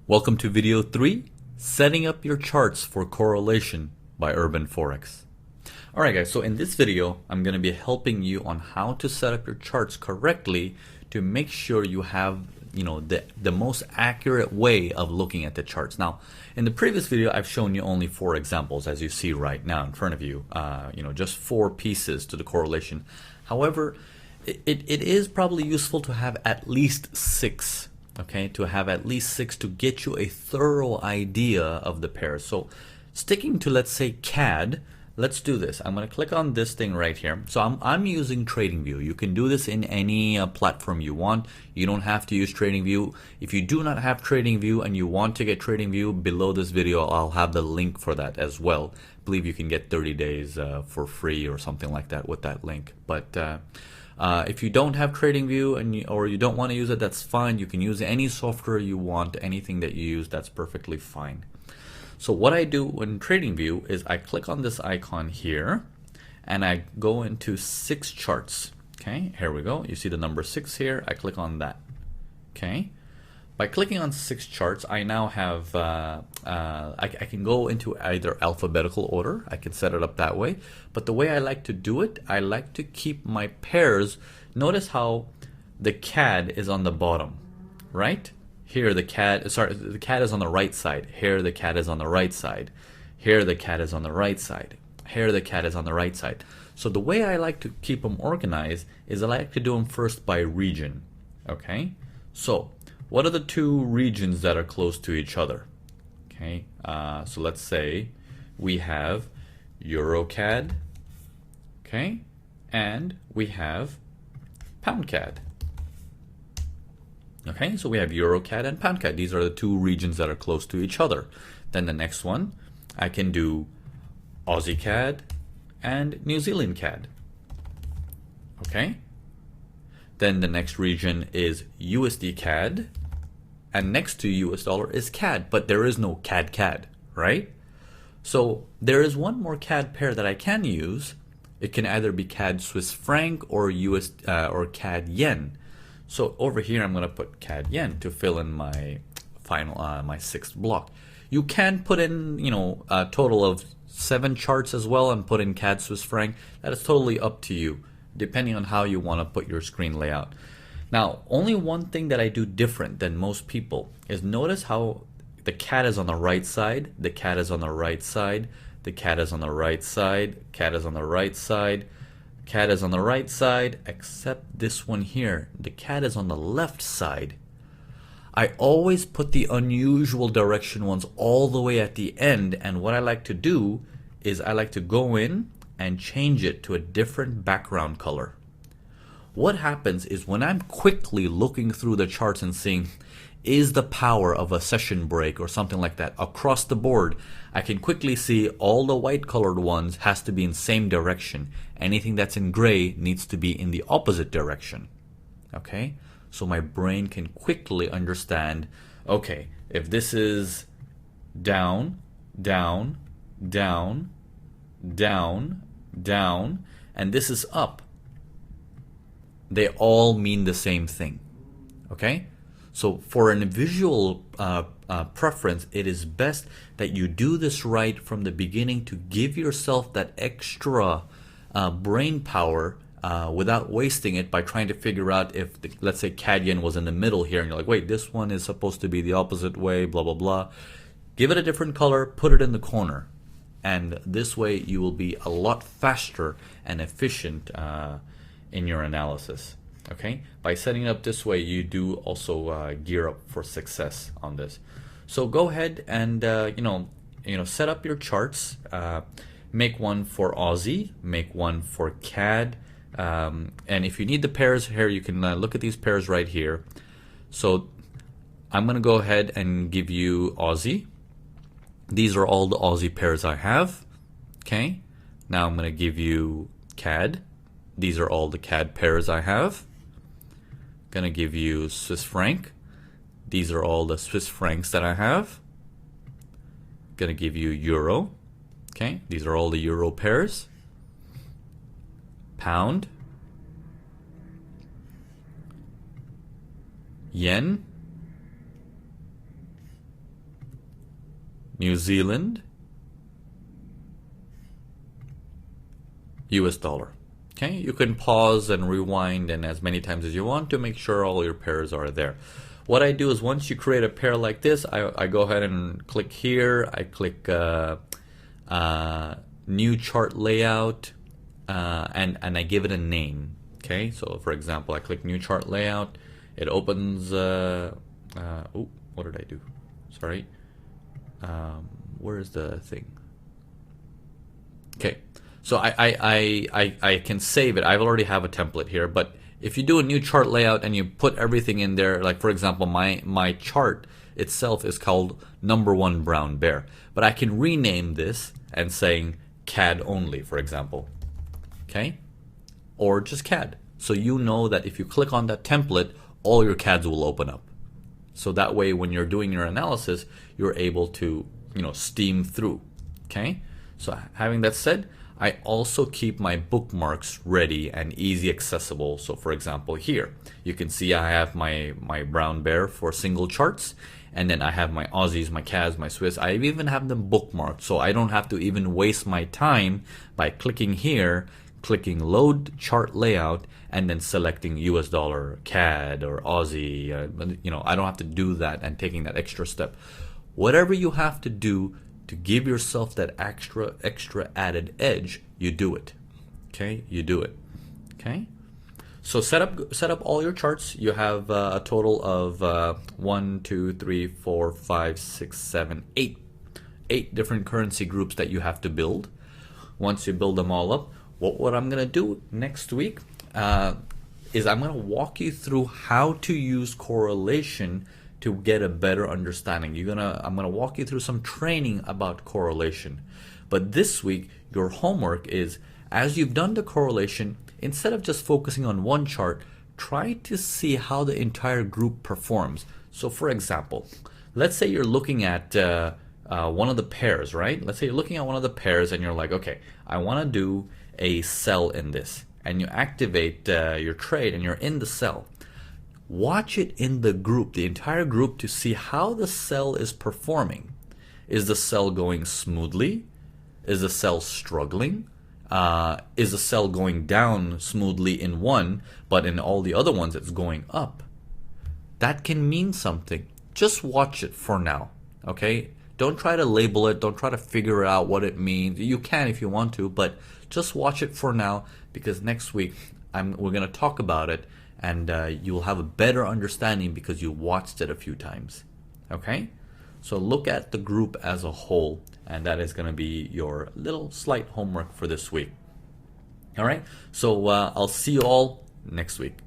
Welcome to video 3, Setting Up Your Charts for Correlation by Urban Forex. Alright guys, so in this video, I'm going to be helping you on how to set up your charts correctly to make sure you have the most accurate way of looking at the charts. Now, in the previous video, I've shown you only 4 examples as you see right now in front of you, just 4 pieces to the correlation. However, it is probably useful to have at least 6. Okay, to have at least 6 to get you a thorough idea of the pairs. So sticking to, let's say, CAD, let's do this. I'm going to click on this thing right here. So I'm using TradingView. You can do this in any platform you want. You don't have to use TradingView. If you do not have TradingView and you want to get TradingView, below this video I'll have the link for that as well. I believe you can get 30 days for free or something like that with that link. But if you don't have TradingView or you don't want to use it, that's fine. You can use any software you want, anything that you use, that's perfectly fine. So what I do in TradingView is I click on this icon here and I go into 6 charts. Okay, here we go. You see the number 6 here. I click on that. Okay. By clicking on 6 charts, I now have, I can go into either alphabetical order. I can set it up that way. But the way I like to do it, I like to keep my pairs. Notice how the CAD is on the bottom, right? Here the CAD is on the right side. Here the CAD is on the right side. Here the CAD is on the right side. Here the CAD is on the right side. So the way I like to keep them organized is I like to do them first by region. Okay? So what are the 2 regions that are close to each other? Okay, so let's say we have EuroCAD, okay, and we have PoundCAD. Okay, so we have EuroCAD and PoundCAD. These are the 2 regions that are close to each other. Then the next one, I can do AussieCAD and New Zealand CAD. Okay. Then the next region is USD CAD, and next to US dollar is CAD, but there is no CAD, right? So there is one more CAD pair that I can use. It can either be CAD Swiss franc or or CAD yen. So over here I'm going to put CAD yen to fill in my final my 6th block. You can put in a total of 7 charts as well and put in CAD Swiss franc. That is totally up to you, depending on how you want to put your screen layout. Now, only one thing that I do different than most people is notice how the CAD is on the right side, the CAD is on the right side, the CAD is on the right side, CAD is on the right side, CAD is on the right side, except this one here, the CAD is on the left side. I always put the unusual direction ones all the way at the end, and what I like to do is I like to go in and change it to a different background color. What happens is when I'm quickly looking through the charts and seeing is the power of a session break or something like that across the board, I can quickly see all the white colored ones has to be in same direction. Anything that's in gray needs to be in the opposite direction. Okay? So my brain can quickly understand, okay, if this is down, down, down, down, down, and this is up, they all mean the same thing. Okay, so for a visual preference, it is best that you do this right from the beginning to give yourself that extra brain power without wasting it by trying to figure out if let's say CAD yen was in the middle here and you're like, wait, this one is supposed to be the opposite way, blah blah blah. Give it a different color, put it in the corner, and this way you will be a lot faster and efficient in your analysis. Okay, by setting it up this way, you do also gear up for success on this. So go ahead and set up your charts. Make one for Aussie, make one for CAD, and if you need the pairs here, you can look at these pairs right here. So I'm going to go ahead and give you Aussie. These are all the Aussie pairs I have. Okay, now I'm going to give you CAD. These are all the CAD pairs I have. Gonna give you Swiss franc. These are all the Swiss francs that I have. Gonna give you Euro. Okay, these are all the Euro pairs. Pound. Yen. New Zealand, US dollar. Okay, you can pause and rewind and as many times as you want to make sure all your pairs are there. What I do is once you create a pair like this, I go ahead and click here. I click new chart layout and I give it a name. Okay, so for example, I click new chart layout. It opens. Oh, what did I do? Sorry. Where is the thing? Okay, so I can save it. I already have a template here, but if you do a new chart layout and you put everything in there, like for example, my chart itself is called number 1 brown bear, but I can rename this and saying CAD only, for example. Okay, or just CAD. So you know that if you click on that template, all your CADs will open up. So that way, when you're doing your analysis, you're able to, steam through. Okay. So having that said, I also keep my bookmarks ready and easy accessible. So for example, here you can see I have my brown bear for single charts, and then I have my Aussies, my CADs, my Swiss. I even have them bookmarked, so I don't have to even waste my time by clicking here, clicking load chart layout, and then selecting US dollar, CAD, or Aussie. I don't have to do that and taking that extra step. Whatever you have to do to give yourself that extra added edge, you do it. Okay, you do it. Okay, so set up all your charts. You have a total of 1, 2, 3, 4, 5, 6, 7, 8 different currency groups that you have to build. Once you build them all up, what I'm gonna do next week is I'm gonna walk you through how to use correlation to get a better understanding. I'm gonna walk you through some training about correlation. But this week, your homework is, as you've done the correlation, instead of just focusing on one chart, try to see how the entire group performs. So for example, let's say you're looking at one of the pairs, right? Let's say you're looking at one of the pairs and you're like, okay, I wanna do a sell in this. And you activate your trade and you're in the sell. Watch it in the group, the entire group, to see how the sell is performing. Is the sell going smoothly? Is the sell struggling? Is the sell going down smoothly in one, but in all the other ones it's going up? That can mean something. Just watch it for now, okay? Don't try to label it. Don't try to figure out what it means. You can if you want to, but just watch it for now, because next week we're going to talk about it, and you'll have a better understanding because you watched it a few times. Okay? So look at the group as a whole, and that is going to be your little slight homework for this week. All right? So I'll see you all next week.